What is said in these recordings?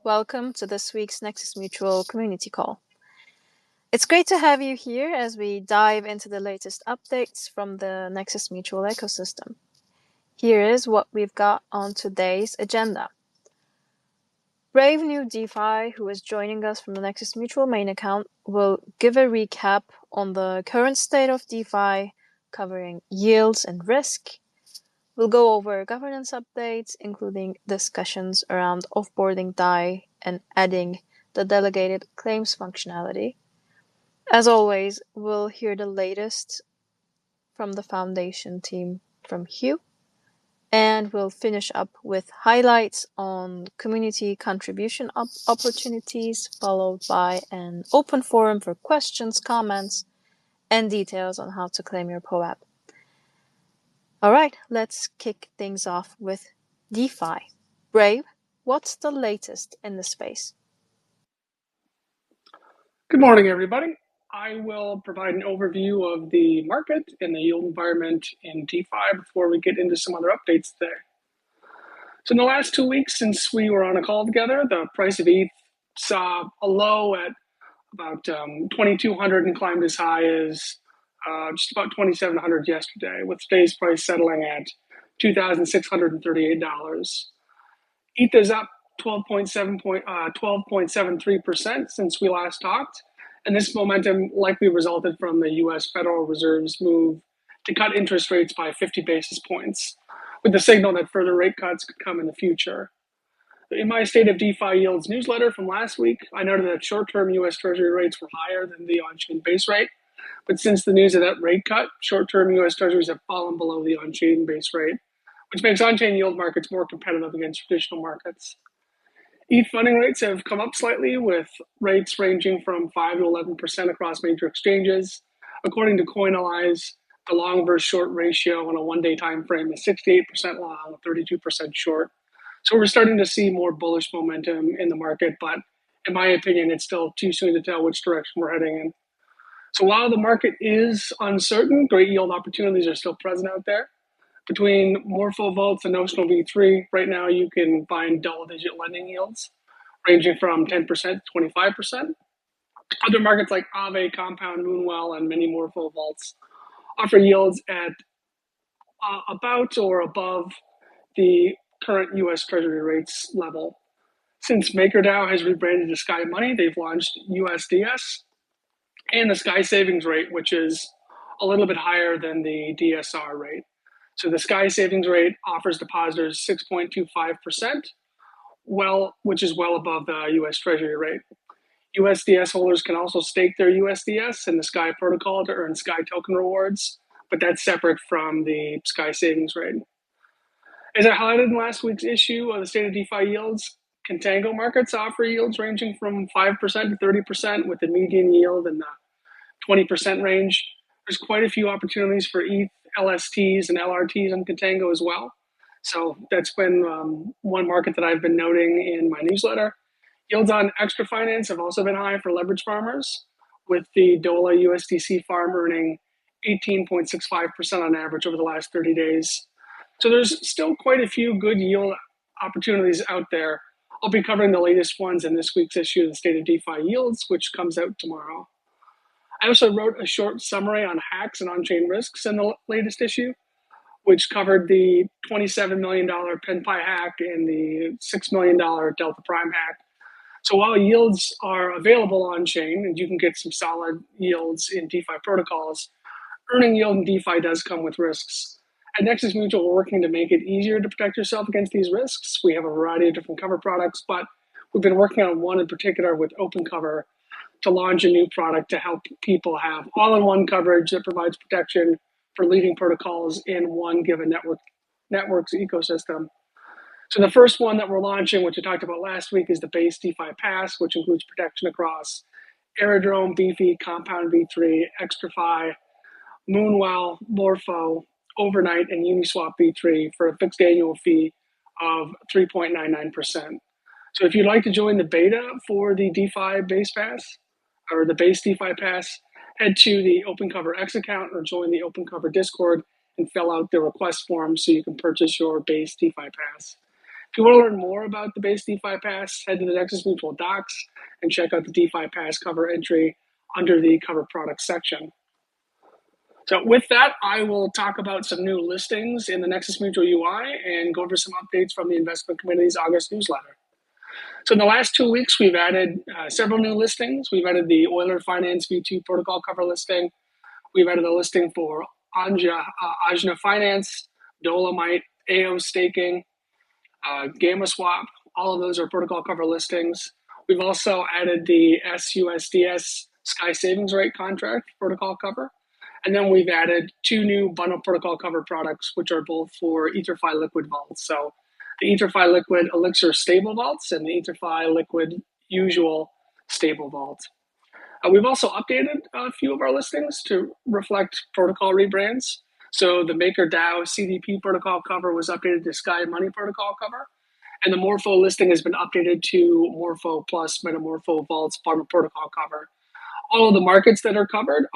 Welcome to this week's Nexus Mutual community call. It's great to have you here as we dive into the latest updates from the Nexus Mutual ecosystem. Here is what we've got on today's agenda. Brave new DeFi, who is joining us from the Nexus Mutual main account, will give a recap on the current state of DeFi, covering yields and risk. We'll go over governance updates, including discussions around offboarding DAI and adding the Delegated Claims functionality. As always, we'll hear the latest from the foundation team from Hugh, and we'll finish up with highlights on community contribution opportunities, followed by an open forum for questions, comments, and details on how to claim your POAP. All right, let's kick things off with DeFi. Brave, what's the latest in the space? Good morning, everybody. I will provide an overview of the market and the yield environment in DeFi before we get into some other updates today. So in the last 2 weeks since we were on a call together, the price of ETH saw a low at about 2,200 and climbed as high as just about 2,700 yesterday, with today's price settling at $2,638. ETH is up 12.73% since we last talked, and this momentum likely resulted from the U.S. Federal Reserve's move to cut interest rates by 50 basis points, with the signal that further rate cuts could come in the future. In my State of DeFi Yields newsletter from last week, I noted that short-term U.S. Treasury rates were higher than the on-chain base rate, but since the news of that rate cut, short-term U.S. Treasuries have fallen below the on-chain base rate, which makes on-chain yield markets more competitive against traditional markets. ETH funding rates have come up slightly, with rates ranging from 5 to 11% across major exchanges. According to CoinAlyze, the long versus short ratio on a one-day time frame is 68% long, 32% short. So we're starting to see more bullish momentum in the market, but in my opinion, it's still too soon to tell which direction we're heading in. So while the market is uncertain, great yield opportunities are still present out there. Between Morpho Vaults and Notional V3, right now you can find double-digit lending yields ranging from 10% to 25%. Other markets like Aave, Compound, Moonwell, and many Morpho Vaults offer yields at about or above the current U.S. Treasury rates level. Since MakerDAO has rebranded to Sky Money, they've launched USDS and the Sky Savings rate, which is a little bit higher than the DSR rate. So the Sky Savings rate offers depositors 6.25%, which is well above the U.S. Treasury rate. USDS holders can also stake their USDS in the Sky protocol to earn Sky token rewards, but that's separate from the Sky Savings rate. As I highlighted in last week's issue of the State of DeFi Yields, contango markets offer yields ranging from 5% to 30%, with the median yield in the 20% range. There's quite a few opportunities for ETH, LSTs, and LRTs on contango as well. So that's been one market that I've been noting in my newsletter. Yields on extra finance have also been high for leverage farmers, with the DOLA USDC farm earning 18.65% on average over the last 30 days. So there's still quite a few good yield opportunities out there. I'll be covering the latest ones in this week's issue of the State of DeFi Yields, which comes out tomorrow. I also wrote a short summary on hacks and on-chain risks in the latest issue, which covered the $27 million PenPy hack and the $6 million Delta Prime hack. So while yields are available on-chain and you can get some solid yields in DeFi protocols, earning yield in DeFi does come with risks. At Nexus Mutual, we're working to make it easier to protect yourself against these risks. We have a variety of different cover products, but we've been working on one in particular with OpenCover to launch a new product to help people have all-in-one coverage that provides protection for leading protocols in one given network's ecosystem. So the first one that we're launching, which I talked about last week, is the base DeFi Pass, which includes protection across Aerodrome, Beefy, Compound V3, XtraFi, Moonwell, Morpho, Overnight, and Uniswap V3 for a fixed annual fee of 3.99%. So if you'd like to join the beta for the DeFi Base Pass, or the base DeFi Pass, head to the OpenCover X account or join the OpenCover Discord and fill out the request form so you can purchase your base DeFi Pass. If you want to learn more about the base DeFi Pass, head to the Nexus Mutual docs and check out the DeFi Pass cover entry under the cover products section. So with that, I will talk about some new listings in the Nexus Mutual UI and go over some updates from the investment committee's August newsletter. So in the last 2 weeks, we've added several new listings. We've added the Euler Finance V2 protocol cover listing. We've added a listing for Ajna Finance, Dolomite, AO Staking, Gamma Swap. All of those are protocol cover listings. We've also added the SUSDS Sky Savings Rate contract protocol cover. And then we've added 2 new bundle protocol cover products, which are both for EtherFi Liquid vaults. So the EtherFi Liquid Elixir stable vaults and the EtherFi Liquid usual stable vault. We've also updated a few of our listings to reflect protocol rebrands. So the MakerDAO CDP protocol cover was updated to Sky Money protocol cover. And the Morpho listing has been updated to Morpho plus Metamorpho vaults bundle protocol cover. All of the markets that are covered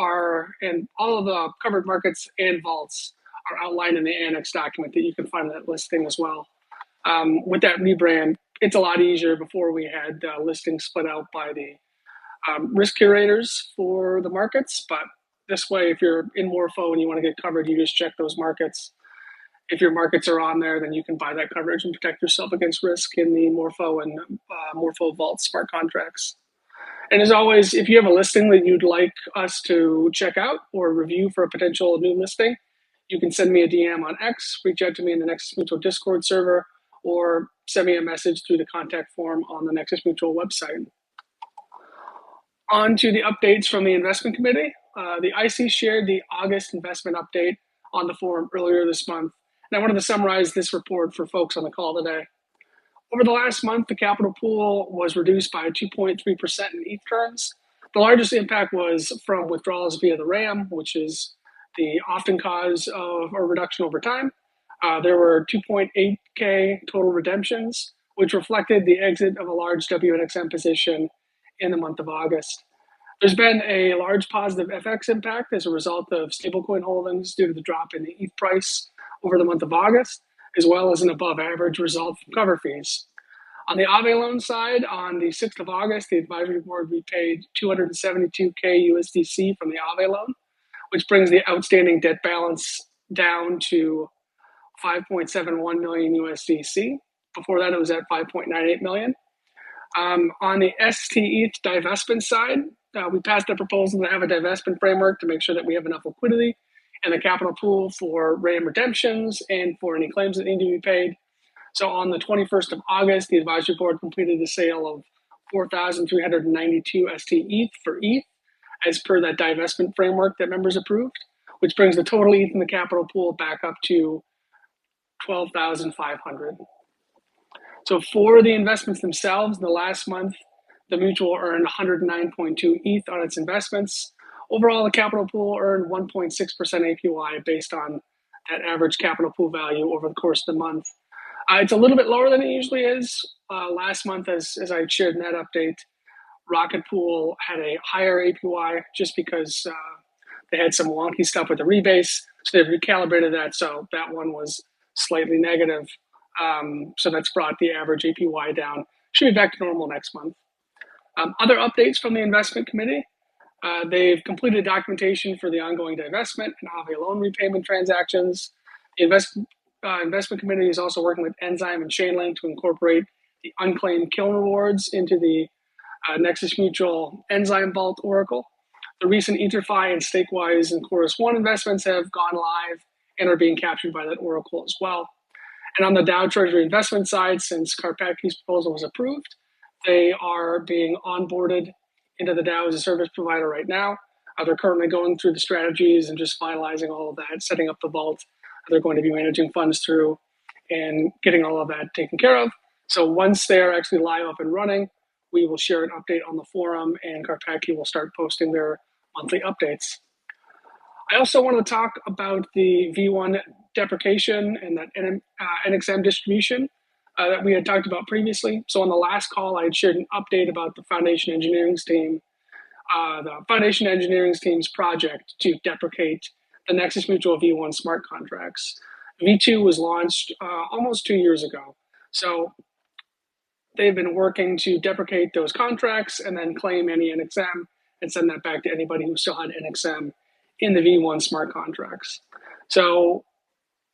and all of the covered markets and vaults are outlined in the annex document that you can find in that listing as well. With that rebrand, it's a lot easier. Before we had listings split out by the risk curators for the markets, but this way, if you're in Morpho and you want to get covered, you just check those markets. If your markets are on there, then you can buy that coverage and protect yourself against risk in the Morpho and Morpho Vault smart contracts. And as always, if you have a listing that you'd like us to check out or review for a potential new listing, you can send me a DM on X, reach out to me in the Nexus Mutual Discord server, or send me a message through the contact form on the Nexus Mutual website. On to the updates from the investment committee. The IC shared the August investment update on the forum earlier this month. And I wanted to summarize this report for folks on the call today. Over the last month, the capital pool was reduced by 2.3% in ETH terms. The largest impact was from withdrawals via the RAM, which is the often cause of a reduction over time. There were 2.8K total redemptions, which reflected the exit of a large WNXM position in the month of August. There's been a large positive FX impact as a result of stablecoin holdings due to the drop in the ETH price over the month of August, as well as an above average result from cover fees. On the Aave loan side, on the 6th of August, the advisory board repaid 272K USDC from the Aave loan, which brings the outstanding debt balance down to 5.71 million USDC. Before that, it was at 5.98 million. On the STETH divestment side, we passed a proposal to have a divestment framework to make sure that we have enough liquidity and the capital pool for RAM redemptions and for any claims that need to be paid. So on the 21st of August, the advisory board completed the sale of 4,392 STETH for ETH as per that divestment framework that members approved, which brings the total ETH in the capital pool back up to 12,500. So for the investments themselves, in the last month, the mutual earned 109.2 ETH on its investments. Overall, the capital pool earned 1.6% APY based on that average capital pool value over the course of the month. It's a little bit lower than it usually is. Last month, as I shared in that update, Rocket Pool had a higher APY just because they had some wonky stuff with the rebase. So they've recalibrated that. So that one was slightly negative. So that's brought the average APY down. Should be back to normal next month. Other updates from the investment committee. They've completed documentation for the ongoing divestment and Aave loan repayment transactions. The investment committee is also working with Enzyme and Chainlink to incorporate the unclaimed kiln rewards into the Nexus Mutual Enzyme Vault Oracle. The recent EtherFi and Stakewise and Chorus One investments have gone live and are being captured by that Oracle as well. And on the DAO Treasury investment side, since Karpathy's proposal was approved, they are being onboarded into the DAO as a service provider right now. They're currently going through the strategies and just finalizing all of that, setting up the vault. They're going to be managing funds through and getting all of that taken care of. So once they're actually live up and running, we will share an update on the forum and Karpathy will start posting their monthly updates. I also want to talk about the V1 deprecation and that NXM distribution that we had talked about previously. So on the last call, I had shared an update about the Foundation Engineering team, the Foundation Engineering team's project to deprecate the Nexus Mutual V1 smart contracts. V2 was launched almost 2 years ago. So they've been working to deprecate those contracts and then claim any NXM and send that back to anybody who still had NXM in the V1 smart contracts. So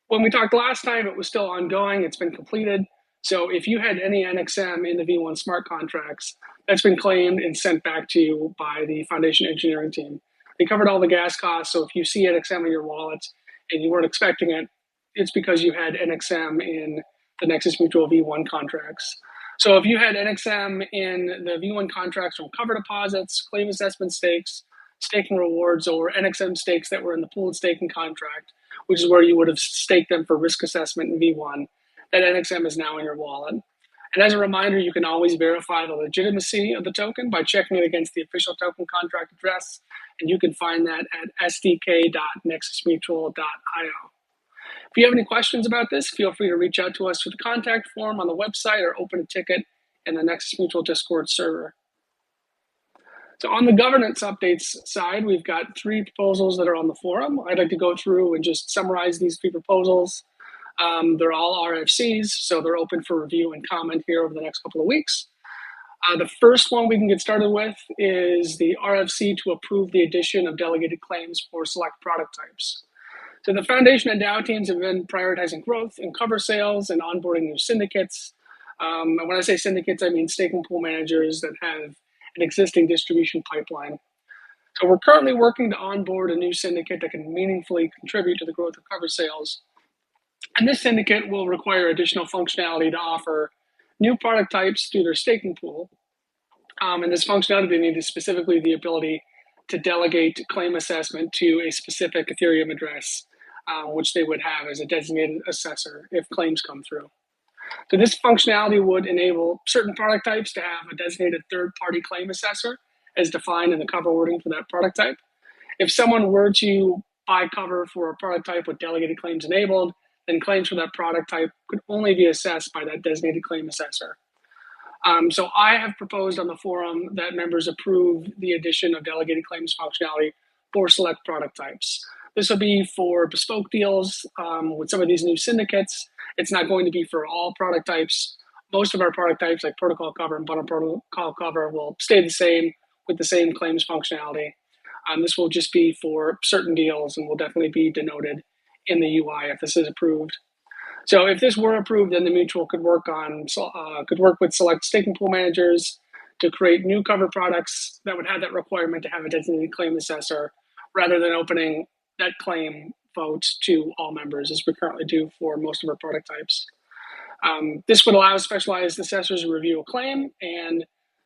when we talked last time, it was still ongoing. It's been completed. So if you had any NXM in the V1 smart contracts, that's been claimed and sent back to you by the foundation engineering team. They covered all the gas costs. So if you see NXM in your wallet and you weren't expecting it, it's because you had NXM in the Nexus Mutual V1 contracts. So if you had NXM in the V1 contracts from cover deposits, claim assessment stakes, staking rewards, or NXM stakes that were in the pooled staking contract, which is where you would have staked them for risk assessment in V1, that NXM is now in your wallet. And as a reminder, you can always verify the legitimacy of the token by checking it against the official token contract address, and you can find that at sdk.nexusmutual.io. If you have any questions about this, feel free to reach out to us through the contact form on the website or open a ticket in the Nexus Mutual Discord server. So on the governance updates side, we've got 3 proposals that are on the forum. I'd like to go through and just summarize these 3 proposals. They're all RFCs, so they're open for review and comment here over the next couple of weeks. The first one we can get started with is the RFC to approve the addition of delegated claims for select product types. So the foundation and DAO teams have been prioritizing growth in cover sales and onboarding new syndicates. And when I say syndicates, I mean staking pool managers that have an existing distribution pipeline. So we're currently working to onboard a new syndicate that can meaningfully contribute to the growth of cover sales. And this syndicate will require additional functionality to offer new product types through their staking pool. And this functionality, they need is specifically the ability to delegate claim assessment to a specific Ethereum address, which they would have as a designated assessor if claims come through. So this functionality would enable certain product types to have a designated third-party claim assessor as defined in the cover wording for that product type. If someone were to buy cover for a product type with delegated claims enabled, then claims for that product type could only be assessed by that designated claim assessor. So I have proposed on the forum that members approve the addition of delegated claims functionality for select product types. This will be for bespoke deals with some of these new syndicates. It's not going to be for all product types. Most of our product types, like protocol cover and bundle protocol cover, will stay the same with the same claims functionality. This will just be for certain deals and will definitely be denoted in the UI if this is approved. So if this were approved, then the mutual could work with select staking pool managers to create new cover products that would have that requirement to have a designated claim assessor, rather than opening that claim vote to all members, as we currently do for most of our product types. This would allow specialized assessors to review a claim, and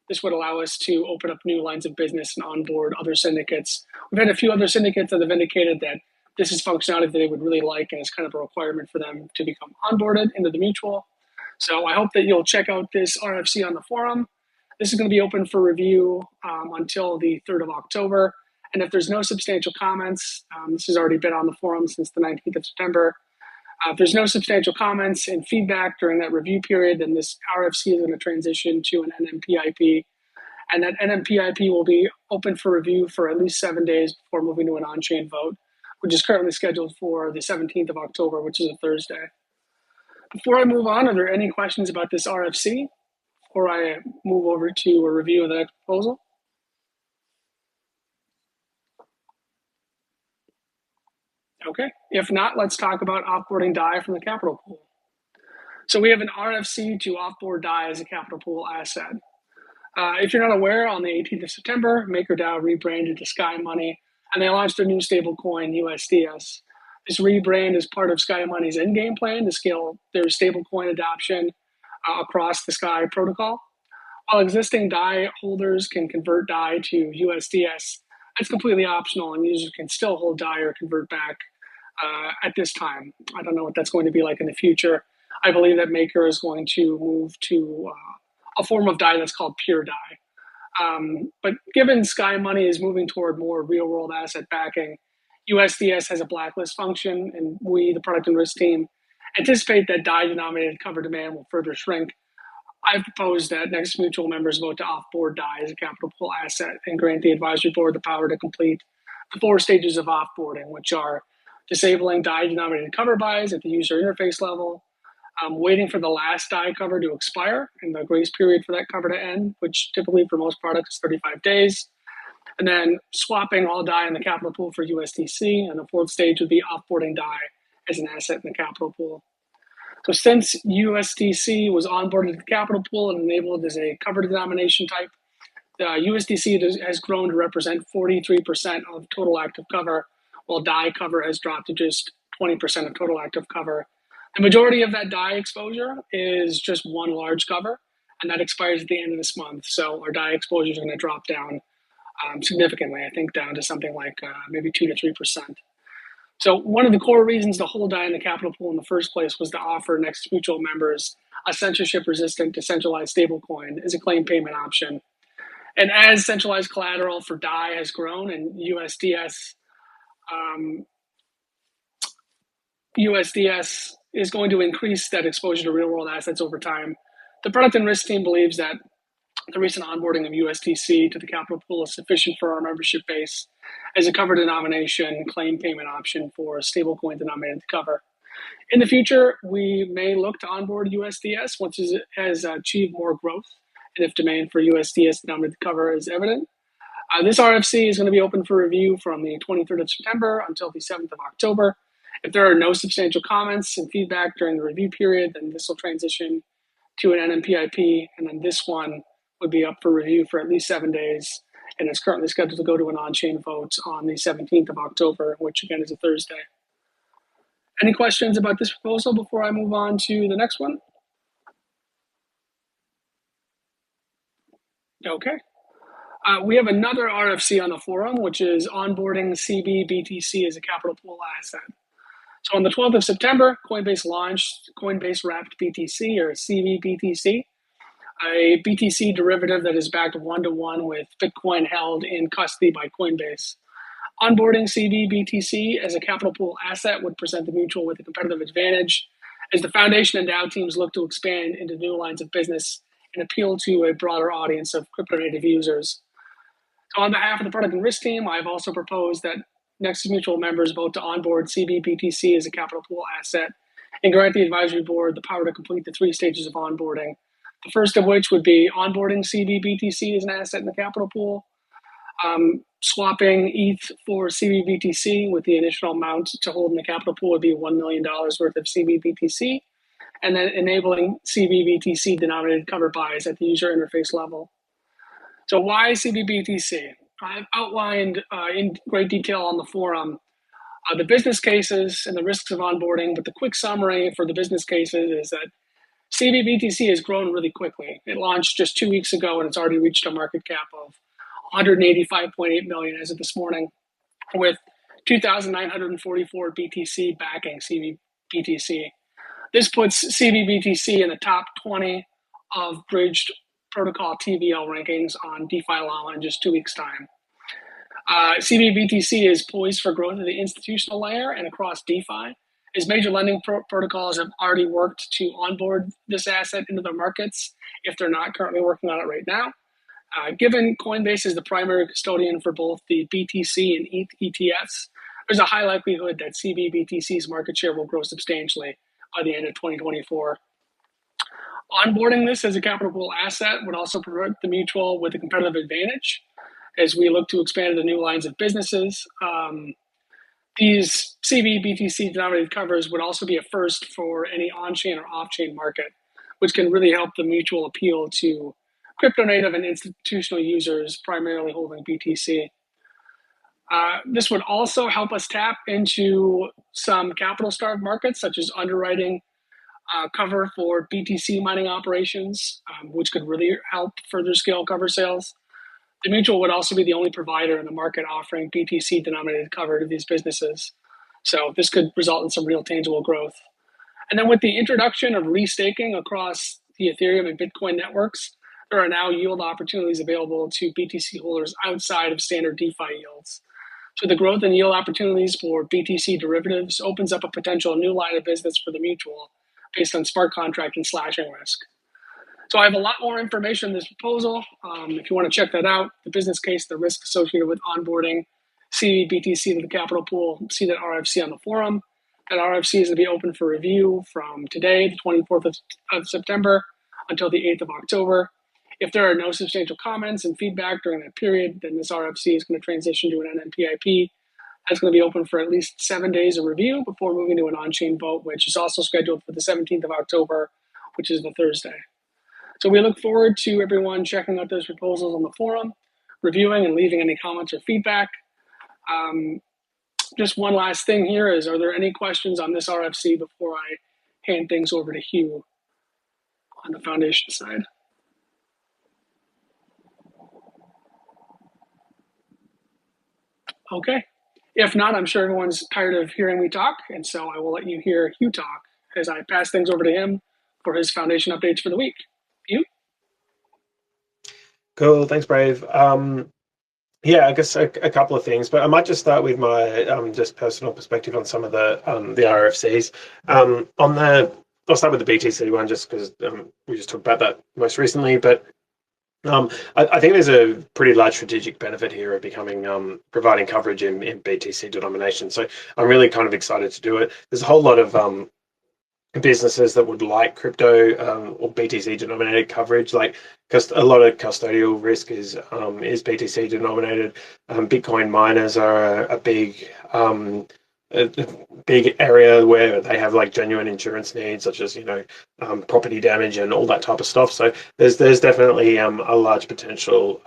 this would allow us to open up new lines of business and onboard other syndicates. We've had a few other syndicates that have indicated that this is functionality that they would really like, and it's kind of a requirement for them to become onboarded into the mutual. So I hope that you'll check out this RFC on the forum. This is going to be open for review until the 3rd of October. And if there's no substantial comments, this has already been on the forum since the 19th of September. If there's no substantial comments and feedback during that review period, then this RFC is going to transition to an NMPIP. And that NMPIP will be open for review for at least 7 days before moving to an on-chain vote, which is currently scheduled for the 17th of October, which is a Thursday. Before I move on, are there any questions about this RFC before I move over to a review of the next proposal? Okay, if not, let's talk about offboarding DAI from the capital pool. So we have an RFC to offboard DAI as a capital pool asset. If you're not aware, on the 18th of September, MakerDAO rebranded to Sky Money, and they launched their new stablecoin, USDS. This rebrand is part of Sky Money's endgame plan to scale their stablecoin adoption across the Sky protocol. While existing DAI holders can convert DAI to USDS, that's completely optional, and users can still hold DAI or convert back at this time. I don't know what that's going to be like in the future. I believe that Maker is going to move to a form of DAI that's called pure DAI. But given Sky Money is moving toward more real-world asset backing, USDS has a blacklist function, and we, the product and risk team, anticipate that DAI-denominated cover demand will further shrink. I've proposed that Nexus Mutual members vote to offboard DAI as a capital pool asset and grant the advisory board the power to complete the 4 stages of offboarding, which are disabling DAI-denominated cover buys at the user interface level, waiting for the last DAI cover to expire and the grace period for that cover to end, which typically for most products is 35 days. And then swapping all DAI in the capital pool for USDC. And the fourth stage would be offboarding DAI as an asset in the capital pool. So since USDC was onboarded to the capital pool and enabled as a cover denomination type, USDC has grown to represent 43% of total active cover, while DAI cover has dropped to just 20% of total active cover. The majority of that DAI exposure is just one large cover, and that expires at the end of this month. So our DAI exposures are going to drop down significantly, I think down to something like maybe 2 to 3%. So one of the core reasons to hold DAI in the capital pool in the first place was to offer Nexus Mutual members a censorship-resistant decentralized stablecoin as a claim payment option. And as centralized collateral for DAI has grown and USDS is going to increase that exposure to real-world assets over time, the product and risk team believes that the recent onboarding of USDC to the capital pool is sufficient for our membership base as a cover denomination claim payment option for stablecoin denominated cover. In the future, we may look to onboard USDS once it has achieved more growth and if demand for USDS denominated cover is evident. This RFC is going to be open for review from the 23rd of September until the 7th of October. If there are no substantial comments and feedback during the review period, then this will transition to an NMPIP, and then this one would be up for review for at least 7 days, and it's currently scheduled to go to an on-chain vote on the 17th of October, which again is a Thursday. Any questions about this proposal before I move on to the next one? Okay. We have another RFC on the forum, which is onboarding cbBTC as a capital pool asset. So on the 12th of September, Coinbase launched Coinbase Wrapped BTC, or cbBTC, a BTC derivative that is backed one-to-one with Bitcoin held in custody by Coinbase. Onboarding cbBTC as a capital pool asset would present the mutual with a competitive advantage as the foundation and DAO teams look to expand into new lines of business and appeal to a broader audience of crypto-native users. So on behalf of the product and risk team, I've also proposed that Nexus Mutual members vote to onboard cbBTC as a capital pool asset and grant the advisory board the power to complete the 3 stages of onboarding. The first of which would be onboarding cbBTC as an asset in the capital pool, swapping ETH for cbBTC with the initial amount to hold in the capital pool would be $1 million worth of cbBTC, and then enabling cbBTC denominated cover buys at the user interface level. So why cbBTC? I've outlined in great detail on the forum the business cases and the risks of onboarding, but the quick summary for the business cases is that cbBTC has grown really quickly. It launched just 2 weeks ago and it's already reached a market cap of 185.8 million as of this morning, with 2,944 BTC backing cbBTC. This puts cbBTC in the top 20 of bridged protocol TVL rankings on DeFi Llama in just 2 weeks' time. cbBTC is poised for growth at the institutional layer and across DeFi, as major lending protocols have already worked to onboard this asset into their markets if they're not currently working on it right now. Given Coinbase is the primary custodian for both the BTC and ETH ETFs, there's a high likelihood that cbBTC's market share will grow substantially by the end of 2024. Onboarding this as a capital pool asset would also provide the mutual with a competitive advantage as we look to expand into new lines of businesses. These cbBTC denominated covers would also be a first for any on-chain or off-chain market, which can really help the mutual appeal to crypto native and institutional users primarily holding BTC. This would also help us tap into some capital-starved markets, such as underwriting cover for BTC mining operations, which could really help further scale cover sales. The mutual would also be the only provider in the market offering BTC denominated cover to these businesses. So this could result in some real tangible growth. And then with the introduction of restaking across the Ethereum and Bitcoin networks, there are now yield opportunities available to BTC holders outside of standard DeFi yields. So the growth in yield opportunities for BTC derivatives opens up a potential new line of business for the mutual based on smart contract and slashing risk. So I have a lot more information in this proposal. If you want to check that out, the business case, the risk associated with onboarding cbBTC to the capital pool, see that RFC on the forum. That RFC is going to be open for review from today, the 24th of September, until the 8th of October. If there are no substantial comments and feedback during that period, then this RFC is going to transition to an NNPIP. That's going to be open for at least 7 days of review before moving to an on-chain vote, which is also scheduled for the 17th of October, which is the Thursday. So we look forward to everyone checking out those proposals on the forum, reviewing and leaving any comments or feedback. Just one last thing here is, are there any questions on this RFC before I hand things over to Hugh on the foundation side? Okay. If not, I'm sure everyone's tired of hearing me talk, and so I will let you hear Hugh talk as I pass things over to him for his foundation updates for the week. Hugh? Cool, thanks, Brave. Yeah, I guess a couple of things, but I might just start with my just personal perspective on some of the RFCs. I'll start with the BTC one just because we just talked about that most recently, but I think there's a pretty large strategic benefit here of providing coverage in BTC denomination. So I'm really kind of excited to do it. There's a whole lot of businesses that would like crypto or BTC denominated coverage, like because a lot of custodial risk is BTC denominated. Bitcoin miners are a big area where they have like genuine insurance needs, such as property damage and all that type of stuff. So there's definitely a large potential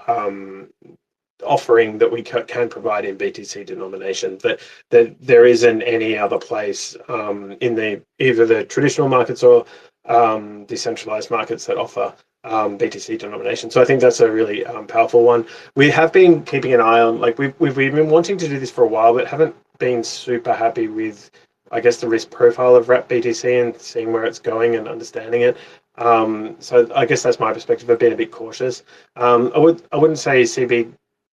offering that we can provide in BTC denomination that there isn't any other place in either the traditional markets or decentralized markets that offer BTC denomination. So I think that's a really powerful one. We have been keeping an eye on, like we've been wanting to do this for a while, but haven't been super happy with, I guess, the risk profile of wrap BTC and seeing where it's going and understanding it. So I guess that's my perspective. I've been a bit cautious. I wouldn't say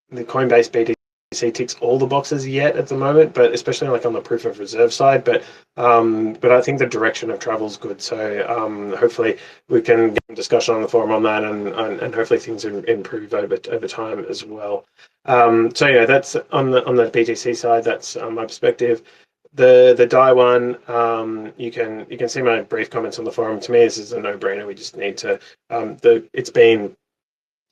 the Coinbase BTC ticks all the boxes yet at the moment, but especially like on the proof of reserve side. But I think the direction of travel is good. So hopefully we can get some discussion on the forum on that, and hopefully things improve over time as well. So yeah, that's on the BTC side. That's my perspective. The DAI one, you can see my brief comments on the forum. To me, this is a no-brainer. We just need to. It's been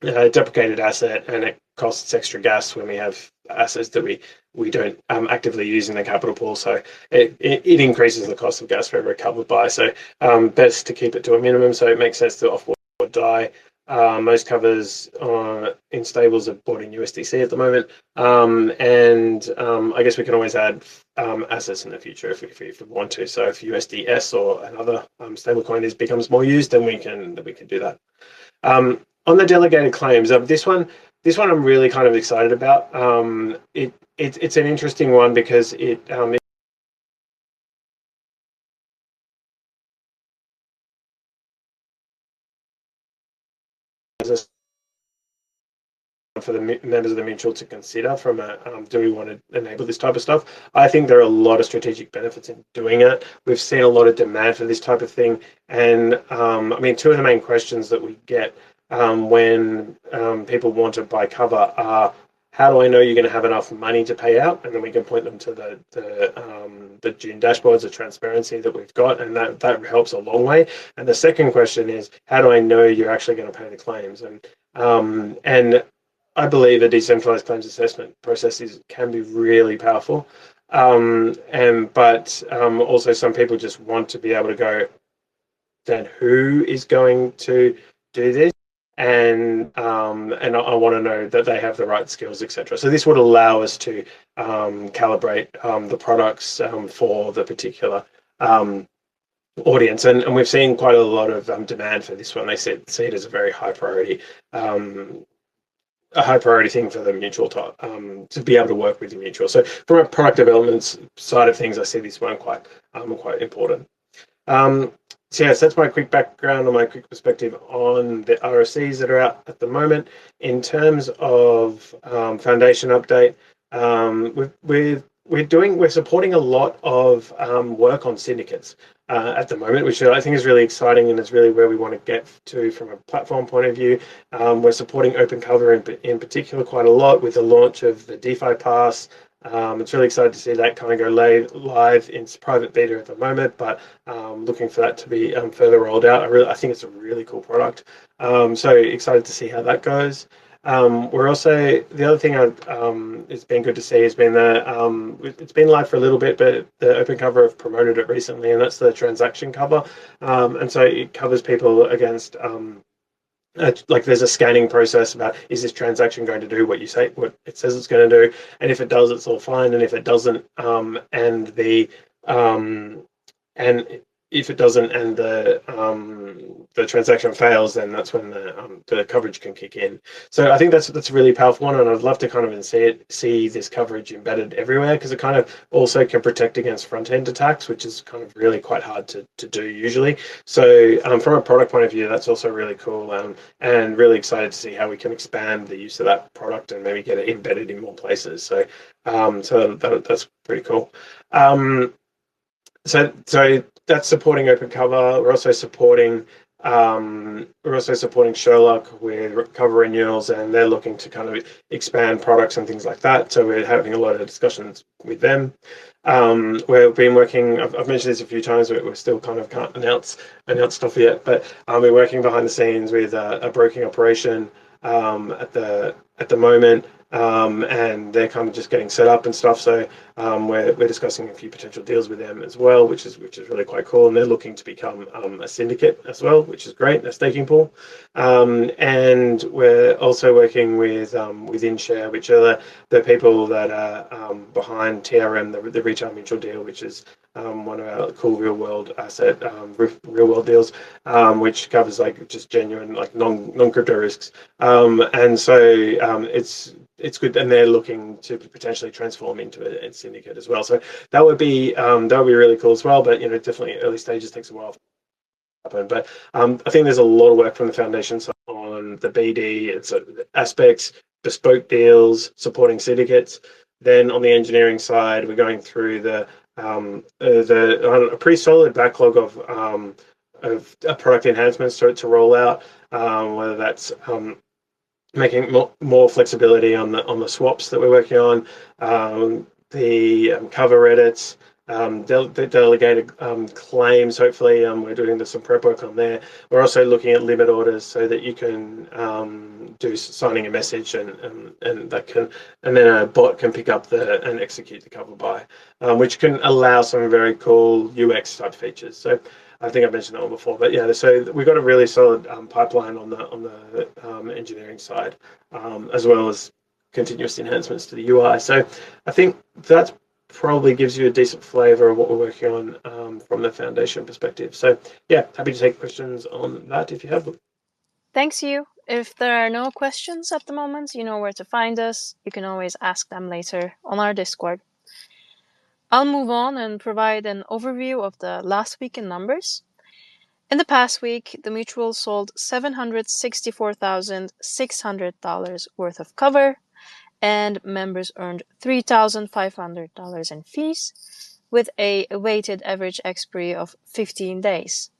a deprecated asset, and it costs extra gas when we have assets that we don't actively use in the capital pool. So it increases the cost of gas for every covered buy. So best to keep it to a minimum. So it makes sense to offboard DAI. Most covers in stables are bought in USDC at the moment, and I guess we can always add assets in the future if we want to. So if USDS or another stablecoin becomes more used, then we can do that. On the delegated claims, this one I'm really kind of excited about. It's an interesting one because for the members of the mutual to consider from do we want to enable this type of stuff? I think there are a lot of strategic benefits in doing it. We've seen a lot of demand for this type of thing, and I mean, two of the main questions that we get when people want to buy cover are, how do I know you're going to have enough money to pay out? And then we can point them to the June dashboards, the transparency that we've got, and that helps a long way. And the second question is, how do I know you're actually going to pay the claims? And I believe a decentralized claims assessment process can be really powerful. But also some people just want to be able to go, then who is going to do this? And I want to know that they have the right skills, etc. So this would allow us to calibrate the products for the particular audience, and we've seen quite a lot of demand for this one. They see it as a very high priority thing for the mutual to be able to work with the mutual. So from a product development side of things, I see this one quite important. So yes, that's my quick background or my quick perspective on the RFCs that are out at the moment. In terms of foundation update, we're supporting a lot of work on syndicates at the moment, which I think is really exciting, and is really where we want to get to from a platform point of view. We're supporting open cover in particular quite a lot with the launch of the DeFi pass, It's really excited to see that kind of go live in private beta at the moment, but looking for that to be further rolled out. I think it's a really cool product. So excited to see how that goes. We're also, the other thing it's been good to see has been it's been live for a little bit, but the Open Cover have promoted it recently, and that's the transaction cover. And so it covers people against like there's a scanning process about, is this transaction going to do what it says it's going to do, and if it does, it's all fine, and if it doesn't, and if it doesn't, and the transaction fails, then that's when the coverage can kick in. So I think that's a really powerful one, and I'd love to kind of see this coverage embedded everywhere, because it kind of also can protect against front-end attacks, which is kind of really quite hard to do usually. So from a product point of view, that's also really cool, and really excited to see how we can expand the use of that product and maybe get it embedded in more places. So that's pretty cool. So that's supporting Open Cover. We're also supporting Sherlock with cover renewals, and they're looking to kind of expand products and things like that. So we're having a lot of discussions with them. We've been working. I've mentioned this a few times, but we still kind of can't announce stuff yet. But we're working behind the scenes with a broking operation at the moment. And they're kind of just getting set up and stuff. So we're discussing a few potential deals with them as well, which is really quite cool. And they're looking to become a syndicate as well, which is great, a staking pool. And we're also working with InShare, which are the people that are behind TRM, the retail mutual deal, which is one of our cool real world asset real world deals, which covers like just genuine like non crypto risks. And so it's good, and they're looking to potentially transform into a syndicate as well. So that would be really cool as well. But definitely early stages, takes a while to happen. But I think there's a lot of work from the foundation side on the BD, it's aspects, bespoke deals, supporting syndicates. Then on the engineering side, we're going through a pretty solid backlog of product enhancements to roll out, whether that's making more flexibility on the swaps that we're working on, the cover edits, the delegated claims. Hopefully, we're doing some prep work on there. We're also looking at limit orders so that you can do signing a message and then a bot can pick up and execute the cover buy, which can allow some very cool UX type features. So I think I mentioned that one before, but yeah, so we've got a really solid pipeline on the engineering side, as well as continuous enhancements to the UI. So I think that probably gives you a decent flavor of what we're working on from the foundation perspective. So yeah, happy to take questions on that if you have them. Thanks, you. If there are no questions at the moment, you know where to find us. You can always ask them later on our Discord. I'll move on and provide an overview of the last week in numbers. In the past week, the mutual sold $764,600 worth of cover, and members earned $3,500 in fees, with a weighted average expiry of 15 days.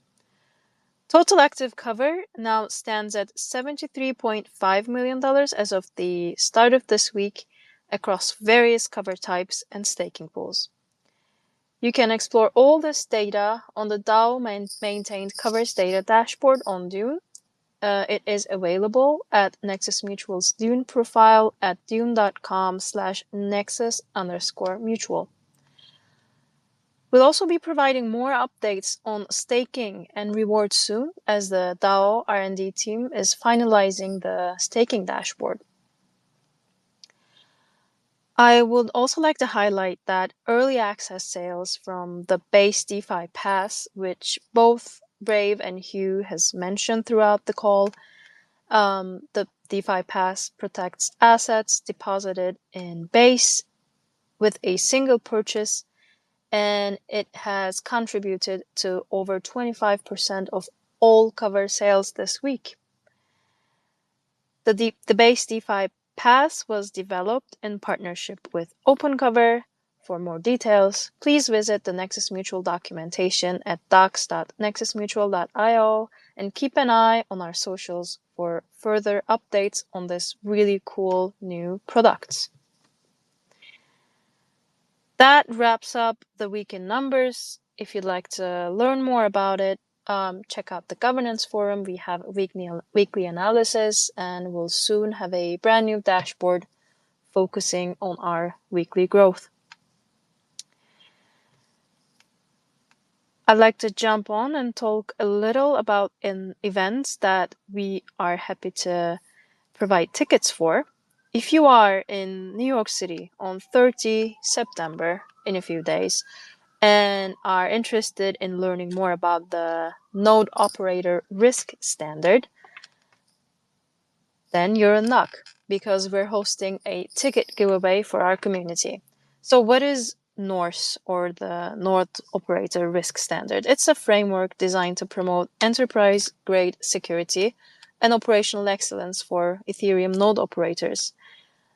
Total active cover now stands at $73.5 million as of the start of this week across various cover types and staking pools. You can explore all this data on the DAO maintained covers data dashboard on Dune. It is available at Nexus Mutual's Dune profile at dune.com/nexus_mutual. We'll also be providing more updates on staking and rewards soon, as the DAO R&D team is finalizing the staking dashboard. I would also like to highlight that early access sales from the base DeFi pass, which both Brave and Hugh has mentioned throughout the call, the DeFi pass protects assets deposited in base with a single purchase, and it has contributed to over 25% of all cover sales this week. The base DeFi pass was developed in partnership with OpenCover. For more details, please visit the Nexus Mutual documentation at docs.nexusmutual.io and keep an eye on our socials for further updates on this really cool new product. That wraps up the week in numbers. If you'd like to learn more about it, check out the governance forum. We have weekly analysis, and we'll soon have a brand new dashboard focusing on our weekly growth. I'd like to jump on and talk a little about events that we are happy to provide tickets for. If you are in New York City on 30 September, in a few days, and are interested in learning more about the node operator risk standard, then you're in luck, because we're hosting a ticket giveaway for our community. So what is NORS, or the Node Operator Risk Standard? It's a framework designed to promote enterprise-grade security and operational excellence for Ethereum node operators.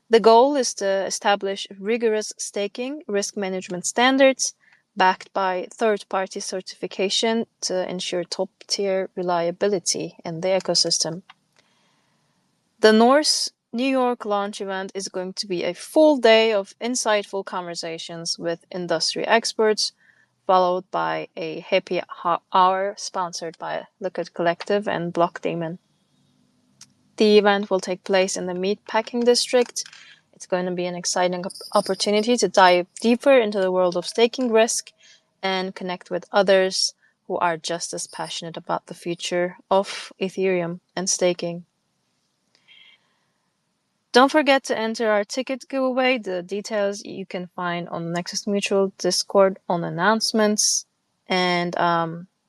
The goal is to establish rigorous staking risk management standards backed by third-party certification to ensure top-tier reliability in the ecosystem. The NORS New York launch event is going to be a full day of insightful conversations with industry experts, followed by a happy hour sponsored by Liquid Collective and Block Demon. The event will take place in the Meatpacking District. It's going to be an exciting opportunity to dive deeper into the world of staking risk and connect with others who are just as passionate about the future of Ethereum and staking. Don't forget to enter our ticket giveaway. The details you can find on Nexus Mutual Discord on announcements. And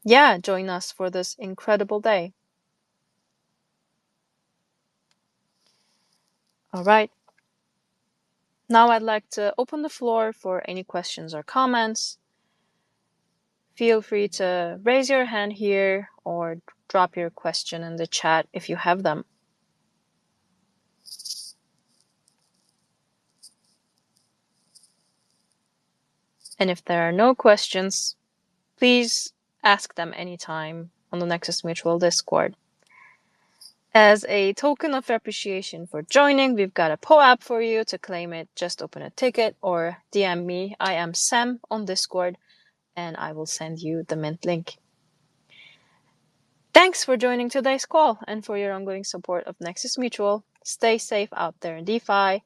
yeah, join us for this incredible day. All right. Now I'd like to open the floor for any questions or comments. Feel free to raise your hand here or drop your question in the chat if you have them. And if there are no questions, please ask them anytime on the Nexus Mutual Discord. As a token of appreciation for joining, we've got a POAP for you. To claim it, just open a ticket or DM me. I am Sam on Discord, and I will send you the mint link. Thanks for joining today's call and for your ongoing support of Nexus Mutual. Stay safe out there in DeFi,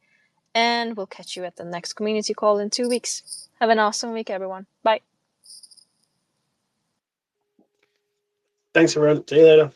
and we'll catch you at the next community call in 2 weeks. Have an awesome week, everyone. Bye. Thanks, everyone. See you later.